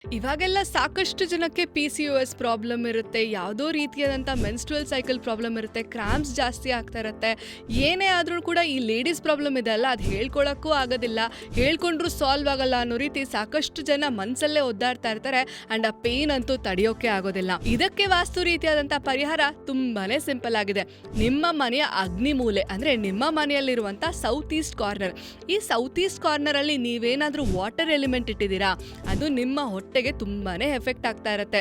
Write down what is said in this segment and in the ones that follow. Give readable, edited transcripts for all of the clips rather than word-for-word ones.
ಇವಾಗೆಲ್ಲ ಸಾಕಷ್ಟು ಜನಕ್ಕೆ PCOS ಪ್ರಾಬ್ಲಮ್ ಇರುತ್ತೆ, ಯಾವುದೋ ರೀತಿಯಾದಂಥ ಮೆನ್ಸ್ಟ್ರುವಲ್ ಸೈಕಲ್ ಪ್ರಾಬ್ಲಮ್ ಇರುತ್ತೆ, ಕ್ರಾಂಪ್ಸ್ ಜಾಸ್ತಿ ಆಗ್ತಾ ಇರುತ್ತೆ. ಏನೇ ಆದರೂ ಕೂಡ ಈ ಲೇಡೀಸ್ ಪ್ರಾಬ್ಲಮ್ ಇದೆ ಅಲ್ಲ, ಅದು ಹೇಳ್ಕೊಳ್ಳೋಕ್ಕೂ ಆಗೋದಿಲ್ಲ, ಹೇಳ್ಕೊಂಡ್ರೂ ಸಾಲ್ವ್ ಆಗಲ್ಲ ಅನ್ನೋ ರೀತಿ ಸಾಕಷ್ಟು ಜನ ಮನಸ್ಸಲ್ಲೇ ಒದ್ದಾಡ್ತಾ ಇರ್ತಾರೆ. ಆ್ಯಂಡ್ ಆ ಪೇನ್ ಅಂತೂ ತಡೆಯೋಕ್ಕೆ ಆಗೋದಿಲ್ಲ. ಇದಕ್ಕೆ ವಾಸ್ತು ರೀತಿಯಾದಂಥ ಪರಿಹಾರ ತುಂಬಾನೇ ಸಿಂಪಲ್ ಆಗಿದೆ. ನಿಮ್ಮ ಮನೆಯ ಅಗ್ನಿಮೂಲೆ ಅಂದರೆ ನಿಮ್ಮ ಮನೆಯಲ್ಲಿರುವಂಥ ಸೌತ್ ಈಸ್ಟ್ ಕಾರ್ನರ್. ಈ ಸೌತ್ ಈಸ್ಟ್ ಕಾರ್ನರಲ್ಲಿ ನೀವೇನಾದರೂ ವಾಟರ್ ಎಲಿಮೆಂಟ್ ಇಟ್ಟಿದ್ದೀರಾ, ಅದು ನಿಮ್ಮ ಹೊಟ್ಟೆಗೆ ತುಂಬಾನೇ ಎಫೆಕ್ಟ್ ಆಗ್ತಾ ಇರುತ್ತೆ.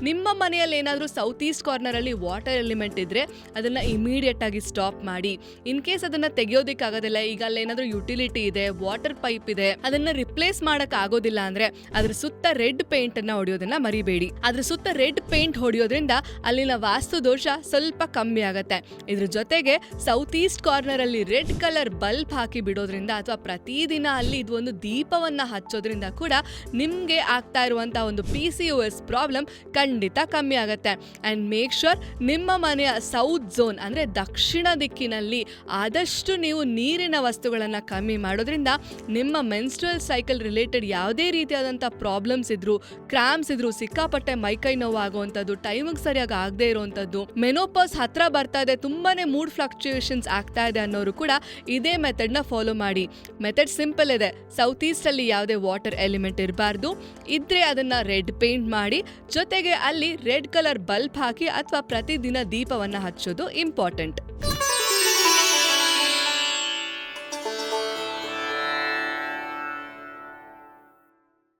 ನಿಮ್ಮ ಮನೆಯಲ್ಲಿ ಏನಾದರೂ ಸೌತ್ ಈಸ್ಟ್ ಕಾರ್ನರಲ್ಲಿ ವಾಟರ್ ಎಲಿಮೆಂಟ್ ಇದ್ರೆ ಅದನ್ನ ಇಮಿಡಿಯೇಟ್ ಆಗಿ ಸ್ಟಾಪ್ ಮಾಡಿ. ಇನ್ ಕೇಸ್ ಅದನ್ನ ತೆಗೆಯೋದಿಕ್ಕಾಗೋದಿಲ್ಲ, ಈಗ ಅಲ್ಲೇನಾದ್ರೂ ಯುಟಿಲಿಟಿ ಇದೆ, ವಾಟರ್ ಪೈಪ್ ಇದೆ, ಅದನ್ನ ರಿಪ್ಲೇಸ್ ಮಾಡಕ್ ಆಗೋದಿಲ್ಲ ಅಂದ್ರೆ ಅದ್ರ ಸುತ್ತ ರೆಡ್ ಪೇಂಟ್ ಅನ್ನ ಹೊಡೆಯೋದನ್ನ ಮರಿಬೇಡಿ. ಅದ್ರ ಸುತ್ತ ರೆಡ್ ಪೇಂಟ್ ಹೊಡೆಯೋದ್ರಿಂದ ಅಲ್ಲಿನ ವಾಸ್ತು ದೋಷ ಸ್ವಲ್ಪ ಕಮ್ಮಿ ಆಗತ್ತೆ. ಇದ್ರ ಜೊತೆಗೆ ಸೌತ್ ಈಸ್ಟ್ ಕಾರ್ನರ್ ಅಲ್ಲಿ ರೆಡ್ ಕಲರ್ ಬಲ್ಬ್ ಹಾಕಿ ಬಿಡೋದ್ರಿಂದ ಅಥವಾ ಪ್ರತಿದಿನ ಅಲ್ಲಿ ಇದು ಒಂದು ದೀಪವನ್ನ ಹಚ್ಚೋದ್ರಿಂದ ಕೂಡ ನಿಮ್ಗೆ ಆಗ್ತಾ ಇರುವಂತಹ ಒಂದು PCOS ಪ್ರಾಬ್ಲಮ್ ಖಂಡಿತ ಕಮ್ಮಿ ಆಗುತ್ತೆ. ಅಂಡ್ ಮೇಕ್ ಶೋರ್ ನಿಮ್ಮ ಮನೆಯ ಸೌತ್ ಝೋನ್ ಅಂದ್ರೆ ದಕ್ಷಿಣ ದಿಕ್ಕಿನಲ್ಲಿ ಆದಷ್ಟು ನೀವು ನೀರಿನ ವಸ್ತುಗಳನ್ನ ಕಮ್ಮಿ ಮಾಡೋದ್ರಿಂದ ನಿಮ್ಮ ಮೆನ್ಸ್ಟ್ರುವಲ್ ಸೈಕಲ್ ರಿಲೇಟೆಡ್ ಯಾವುದೇ ರೀತಿಯಾದಂಥ ಪ್ರಾಬ್ಲಮ್ಸ್ ಇದ್ರು, ಕ್ರಾಂಪ್ಸ್ ಇದ್ರು, ಸಿಕ್ಕಾಪಟ್ಟೆ ಮೈಕೈ ನೋವು ಆಗುವಂಥದ್ದು, ಟೈಮಿಗೆ ಸರಿಯಾಗಿ ಆಗದೆ ಇರುವಂಥದ್ದು, ಮೆನೋಪಾಸ್ ಹತ್ರ ಬರ್ತಾ ಇದೆ, ತುಂಬಾನೇ ಮೂಡ್ ಫ್ಲಕ್ಚುಯೇಷನ್ಸ್ ಆಗ್ತಾ ಇದೆ ಅನ್ನೋರು ಕೂಡ ಇದೇ ಮೆಥಡ್ನ ಫಾಲೋ ಮಾಡಿ. ಮೆಥಡ್ ಸಿಂಪಲ್ ಇದೆ. ಸೌತ್ ಈಸ್ಟ್ ಅಲ್ಲಿ ಯಾವುದೇ ವಾಟರ್ ಎಲಿಮೆಂಟ್ ಇರಬಾರ್ದು, ಇದ್ರೆ ಅದನ್ನ ರೆಡ್ ಪೇಂಟ್ ಮಾಡಿ, ಜೊತೆಗೆ ಅಲ್ಲಿ ರೆಡ್ ಕಲರ್ ಬಲ್ಬ್ ಹಾಕಿ ಅಥವಾ ಪ್ರತಿದಿನ ದೀಪವನ್ನ ಹಚ್ಚೋದು ಇಂಪಾರ್ಟೆಂಟ್.